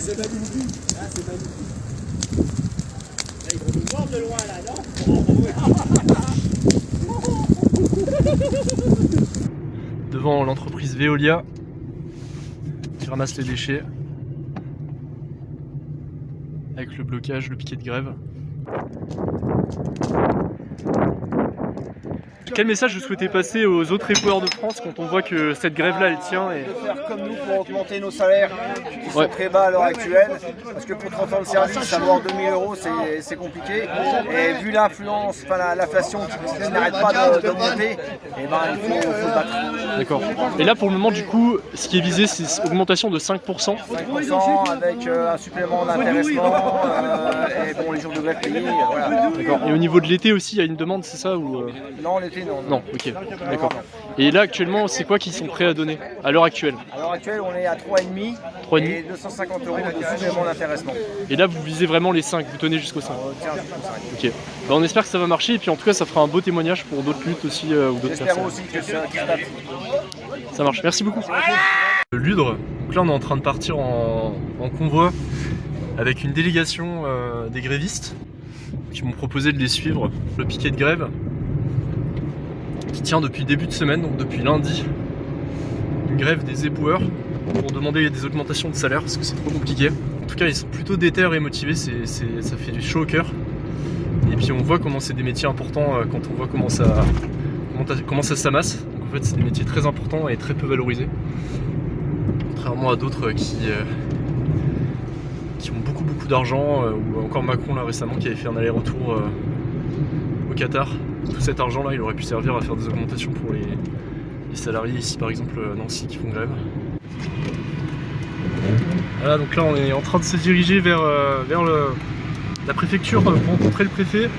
C'est magnifique. Ah, c'est magnifique. Là, ils vont nous voir de loin, là, non? Devant l'entreprise Veolia qui ramasse les déchets avec le blocage, le piquet de grève. Quel message vous souhaitez passer aux autres éboueurs de France quand on voit que cette grève-là, elle tient et... De faire comme nous pour augmenter nos salaires qui sont très bas à l'heure actuelle. Parce que pour 30 ans de service, avoir 2000 € c'est compliqué. Et vu l'influence, l'inflation qui n'arrête pas d'augmenter, il faut se battre. D'accord. Et là pour le moment du coup, ce qui est visé c'est augmentation de 5%. 5% avec un supplément d'intéressement et bon, les jours de grève payés. Voilà. D'accord. Et au niveau de l'été aussi, il y a une demande, c'est ça ou Non, l'été non. Non, ok, d'accord. Et là actuellement, c'est quoi qu'ils sont prêts à donner à l'heure actuelle? À l'heure actuelle, on est à 3,5 et 250 € de supplément d'intéressement. Et là, vous visez vraiment les 5, vous tenez jusqu'au 5. Tiens, jusqu'au 5. Ok. Bah, on espère que ça va marcher et puis en tout cas, ça fera un beau témoignage pour d'autres luttes aussi ou d'autres J'espère personnes. aussi que Ça marche. Merci beaucoup. Ludre. Donc là, on est en train de partir en convoi avec une délégation des grévistes qui m'ont proposé de les suivre. Le piquet de grève qui tient depuis le début de semaine, donc depuis lundi, une grève des éboueurs pour demander des augmentations de salaire parce que c'est trop compliqué. En tout cas, ils sont plutôt déter et motivés, ça fait du chaud au cœur. Et puis on voit comment c'est des métiers importants quand on voit comment ça s'amasse. Donc en fait, c'est des métiers très importants et très peu valorisés. Contrairement à d'autres qui ont beaucoup d'argent, ou encore Macron là récemment qui avait fait un aller-retour au Qatar. Tout cet argent là il aurait pu servir à faire des augmentations pour les salariés ici par exemple à Nancy qui font grève. Voilà, donc là on est en train de se diriger vers la préfecture pour rencontrer le préfet.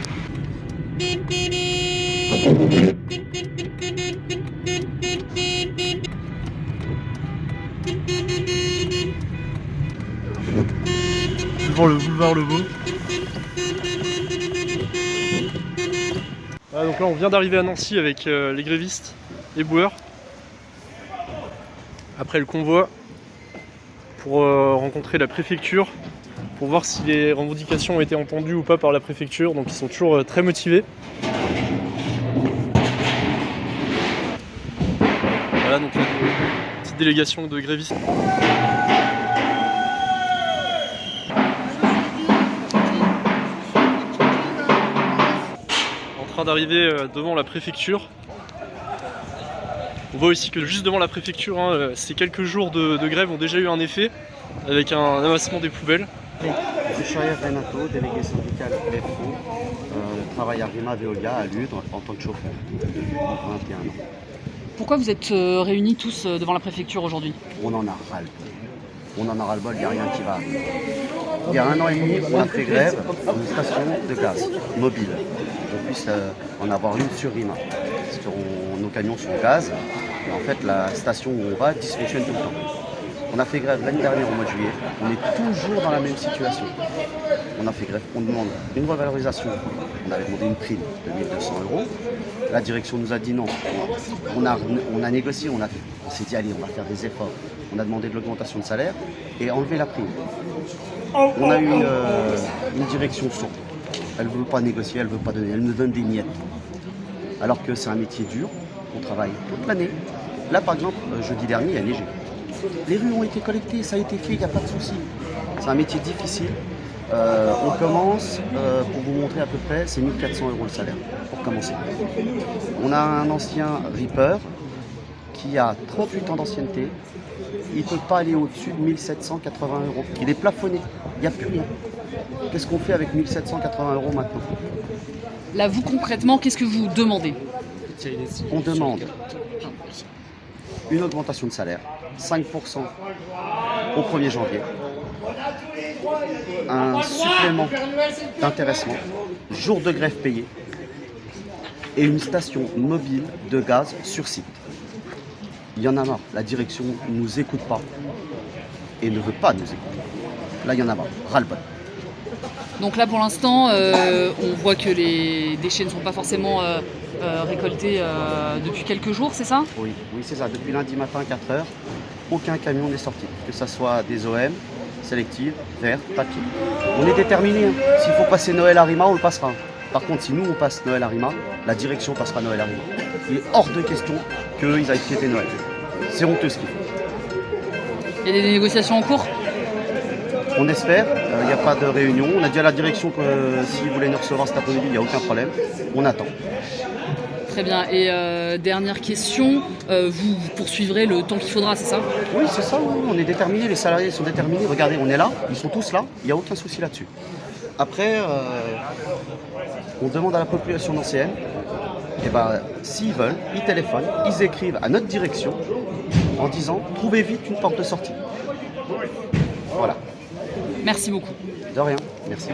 Devant le boulevard Lebeau. Voilà, donc là on vient d'arriver à Nancy avec les grévistes, les boueurs. Après le convoi pour rencontrer la préfecture pour voir si les revendications ont été entendues ou pas par la préfecture. Donc ils sont toujours très motivés. Voilà donc une petite délégation de grévistes. D'arriver devant la préfecture. On voit aussi que juste devant la préfecture, ces quelques jours de grève ont déjà eu un effet avec un amassement des poubelles. Je suis Shahir Renato, délégué syndical FO, travaille à Rima Veolia à Ludre en tant que chauffeur, 21 ans. Pourquoi vous êtes réunis tous devant la préfecture aujourd'hui? On en a ras-le-bol. On en a ras-le-bol, il n'y a rien qui va. Il y a 1 an et demi, on a fait grève à une station de gaz mobile. On puisse en avoir une sur Rima. Parce que nos camions sont gaz. Et en fait, la station où on va dysfonctionne tout le temps. On a fait grève l'année dernière au mois de juillet. On est toujours dans la même situation. On a fait grève. On demande une revalorisation. On avait demandé une prime de 1 200 €. La direction nous a dit non. On a négocié. On s'est dit allez, on va faire des efforts. On a demandé de l'augmentation de salaire et enlever la prime. On a eu une direction sourde. Elle ne veut pas négocier, elle ne veut pas donner, elle nous donne des miettes. Alors que c'est un métier dur, on travaille toute l'année. Là par exemple, jeudi dernier, il y a neigé. Les rues ont été collectées, ça a été fait, il n'y a pas de souci. C'est un métier difficile. On commence, pour vous montrer à peu près, c'est 1 400 € le salaire, pour commencer. On a un ancien Reaper qui a 38 ans d'ancienneté. Il ne peut pas aller au-dessus de 1 780 €. Il est plafonné, il n'y a plus rien. Qu'est-ce qu'on fait avec 1 780 € maintenant? Là, vous concrètement, qu'est-ce que vous demandez? On demande une augmentation de salaire, 5% au 1er janvier, un supplément d'intéressement, jour de grève payé et une station mobile de gaz sur site. Il y en a marre, la direction ne nous écoute pas et ne veut pas nous écouter. Là, il y en a marre, ras-le-bol. Donc là, pour l'instant, on voit que les déchets ne sont pas forcément récoltés depuis quelques jours, c'est ça? Oui, c'est ça. Depuis lundi matin, 4 h, aucun camion n'est sorti. Que ce soit des OM, sélective, vert, papier. On est déterminé. S'il faut passer Noël à Rima, on le passera. Par contre, si nous on passe Noël à Rima, la direction passera Noël à Rima. Il est hors de question qu'ils aillent fêter Noël. C'est honteux ce qu'ils font. Il y a des négociations en cours? On espère, il n'y a pas de réunion. On a dit à la direction que s'ils voulaient nous recevoir cet après-midi, il n'y a aucun problème. On attend. Très bien. Et dernière question, vous poursuivrez le temps qu'il faudra, c'est ça? Oui, c'est ça, oui. On est déterminés, les salariés sont déterminés. Regardez, on est là, ils sont tous là, il n'y a aucun souci là-dessus. Après, on demande à la population d'ancienne, et s'ils veulent, ils téléphonent, ils écrivent à notre direction en disant « Trouvez vite une porte de sortie ». Voilà. Merci beaucoup. De rien, merci.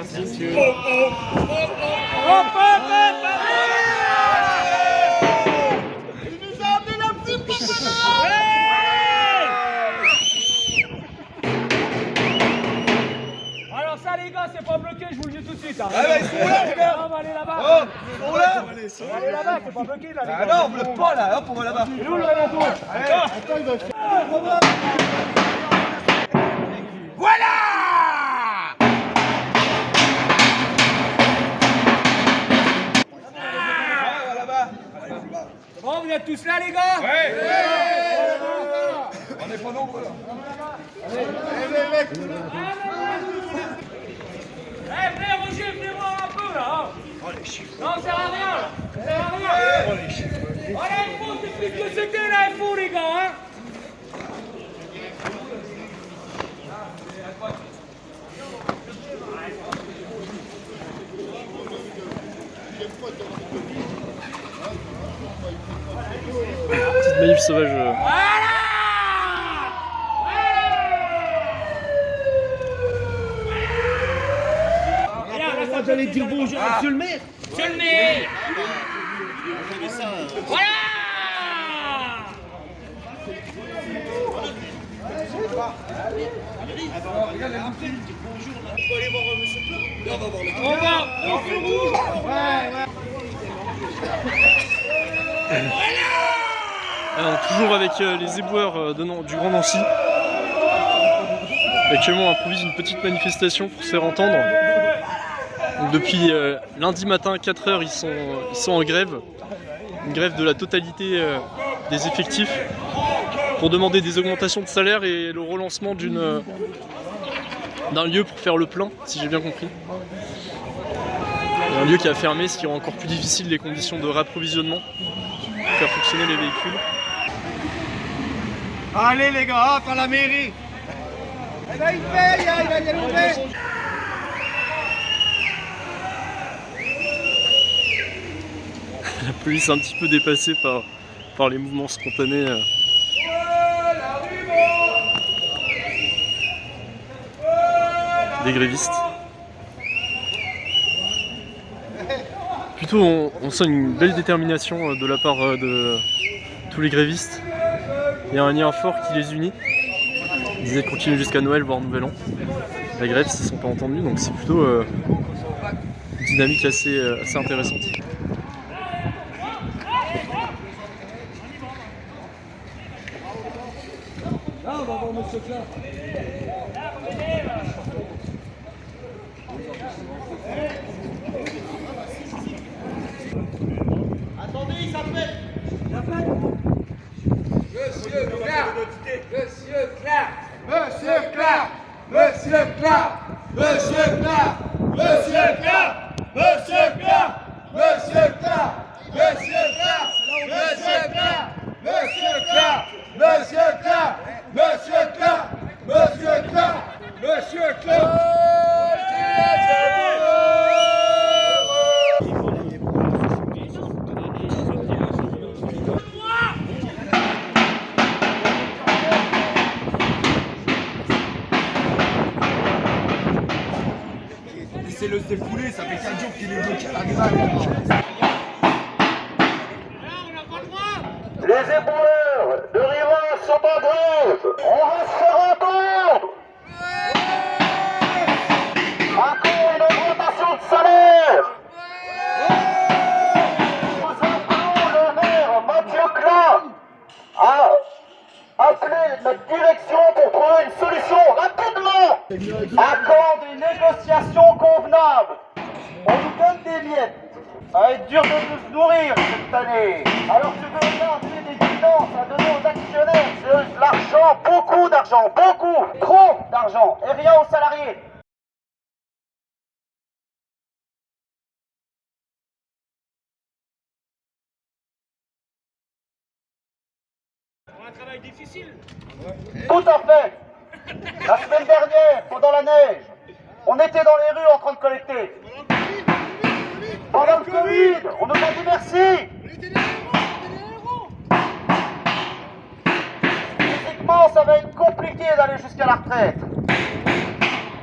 Alors ça les gars, c'est pas bloqué, je vous le dis tout de suite. Hein. Ah ouais, ils sont là les gars. On va aller là-bas. Oh, ils sont là. On va aller là-bas, c'est pas bloqué là les gars. Ah non, on bloque pas là, hop, on va là-bas. Et nous le Renato. Attends, il va faire. Voilà. Bon, vous êtes tous là les gars? Ouais. On n'est pas nombreux là. Eh, venez Roger, venez voir un peu là. Hein. Non, ça sert à rien là. Ça sert à rien. Allez, il faut, c'est plus que c'était là, il faut les gars. Hein. Petite manif sauvage. Vous allez dire bonjour à Monsieur le maire. Monsieur le maire. Voilà. On va. On fait rouge. Alors, toujours avec les éboueurs du Grand Nancy. Actuellement, on improvise une petite manifestation pour se faire entendre. Donc, depuis lundi matin à 4h, ils sont en grève. Une grève de la totalité des effectifs pour demander des augmentations de salaire et le relancement d'un lieu pour faire le plein, si j'ai bien compris. Un lieu qui a fermé, ce qui rend encore plus difficile les conditions de rapprovisionnement pour faire fonctionner les véhicules. Allez les gars, hop à la mairie. Eh ben il paye, il va y aller. La police est un petit peu dépassée par les mouvements spontanés. Des grévistes. Plutôt, on sent une belle détermination de la part de tous les grévistes. Il y a un lien fort qui les unit. Ils disaient de continuer jusqu'à Noël, voire Nouvel An. La grève, s'ils ne sont pas entendus, donc c'est plutôt une dynamique assez intéressante. Là, on va voir Monsieur Klein. Attendez, il s'appelle. Monsieur Clark. Monsieur Clark. Monsieur Clark. Monsieur Clark. Monsieur Clark. Monsieur Clark. Monsieur Clark. Monsieur Clark. Monsieur Clark. Monsieur Clark. Monsieur Clark. Monsieur Clark. Monsieur Clark. Monsieur Clark. Monsieur Clark. Laissez-le se défouler, ça fait 4 jours qu'il est bloqué à l'animal. Les éboueurs de Rivas sont en grève. On va se faire entendre. Encore une augmentation de salaire. Nous appelons le maire Mathieu Klein à appeler notre direction pour trouver une solution rapidement. quand des négociations convenables? On nous donne des miettes. Ça va être dur de nous nourrir cette année. Alors tu veux bien appeler des dividendes à donner aux actionnaires. C'est de l'argent, beaucoup d'argent, beaucoup, trop d'argent, et rien aux salariés. Un travail difficile. Tout à fait. La semaine dernière, pendant la neige, on était dans les rues en train de collecter. Pendant le Covid, on nous a dit merci. Physiquement, ça va être compliqué d'aller jusqu'à la retraite.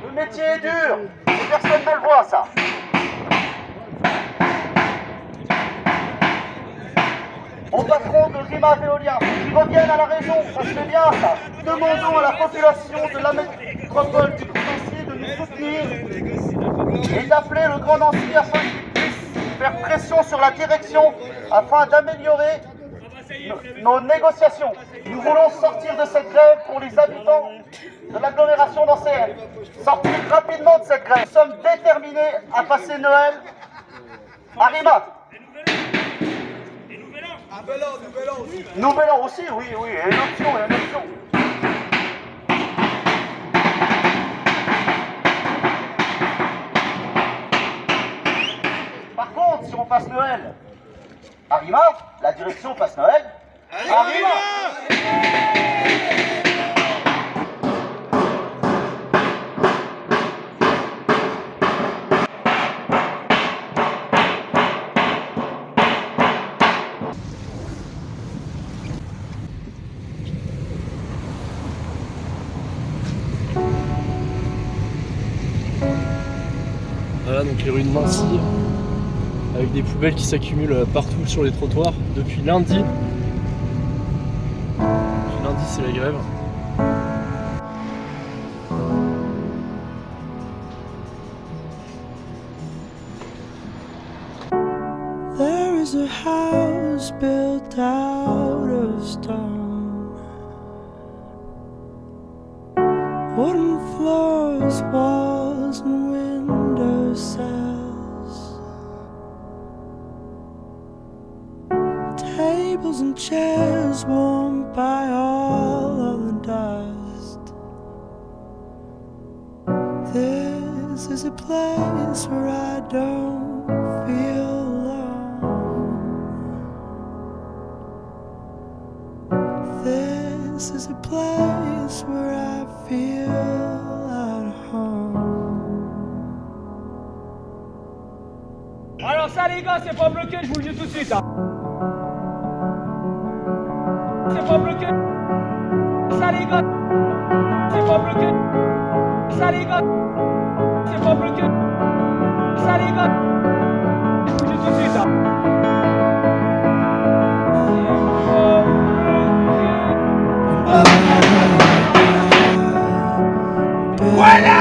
Le métier est dur, et personne ne le voit, ça. Mon patron de Rima Veolia, qui reviennent à la raison, ça se fait bien, ça. Demandons à la population de la métropole du Nancy de nous soutenir et d'appeler le Grand Nancy afin qu'il puisse faire pression sur la direction afin d'améliorer nos négociations. Nous voulons sortir de cette grève pour les habitants de l'agglomération d'Ancéenne. Sortir rapidement de cette grève. Nous sommes déterminés à passer Noël à Rima. Nouvel an aussi, oui, et une option. Par contre, si on passe Noël à Rima, la direction passe Noël à Rima. Voilà donc les rues de Nancy, avec des poubelles qui s'accumulent partout sur les trottoirs depuis lundi. Depuis lundi c'est la grève. There is a house built out of stone, wooden floors, walls and window sills, tables and chairs warmed by all of the dust. This is a place where I don't feel alone. This is a place where I feel at home. Alors ça les gars, c'est pas bloqué, je vous le dis tout de suite. Hein. C'est pas bloqué. Ça les gars, c'est pas bloqué. Ça les gars, c'est pas bloqué. Ça les gars, je vous le dis tout de suite. Hein. Voilà!